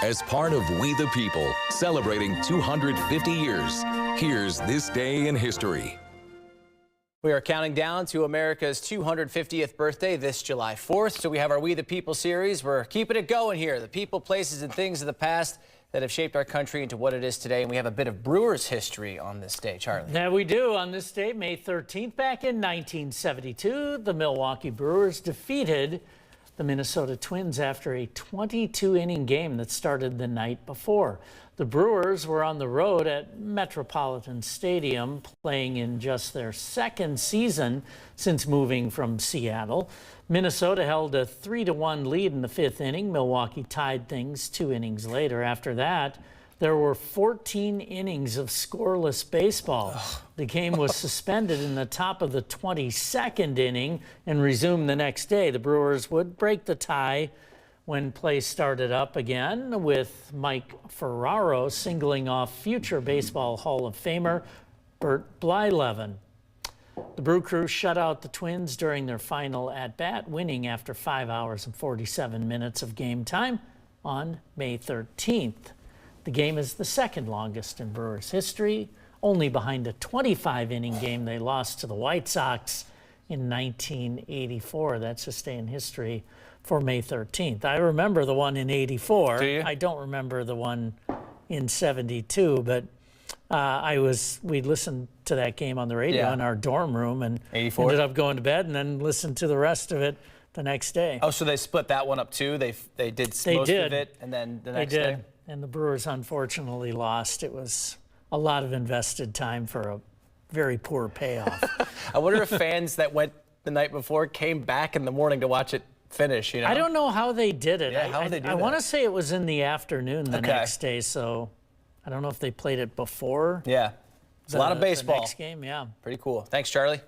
As part of We the People, celebrating 250 years, here's this day in history. We are counting down to America's 250th birthday this July 4th. So we have our We the People series. We're keeping it going here. The people, places, and things of the past that have shaped our country into what it is today. And we have a bit of Brewers history on this day, Charlie. Yeah, we do. On this day, May 13th, back in 1972, the Milwaukee Brewers defeated the Minnesota Twins after a 22-inning game that started the night before. The Brewers were on the road at Metropolitan Stadium, playing in just their second season since moving from Seattle. Minnesota held a 3-1 lead in the fifth inning. Milwaukee tied things 2 innings later. After that, there were 14 innings of scoreless baseball. The game was suspended in the top of the 22nd inning and resumed the next day. The Brewers would break the tie when play started up again, with Mike Ferraro singling off future Baseball Hall of Famer Bert Blyleven. The Brew Crew shut out the Twins during their final at-bat, winning after 5 hours and 47 minutes of game time on May 13th. The game is the second longest in Brewers history, only behind a 25-inning game they lost to the White Sox in 1984. That's just day in history for May 13th. I remember the one in 84. Do you? I don't remember the one in 72, but we listened to that game on the radio in our dorm room and 84? Ended up going to bed and then listened to the rest of it the next day. Oh, so they split that one up too? They did most of it, and then the next day? And the Brewers unfortunately lost. It was a lot of invested time for a very poor payoff. I wonder if fans that went the night before came back in the morning to watch it finish, you know? I don't know how they did it. Yeah, how did they do that? I want to say it was in the afternoon the next day, so I don't know if they played it before. Yeah. It's a lot of baseball. The next game, yeah. Pretty cool. Thanks, Charlie.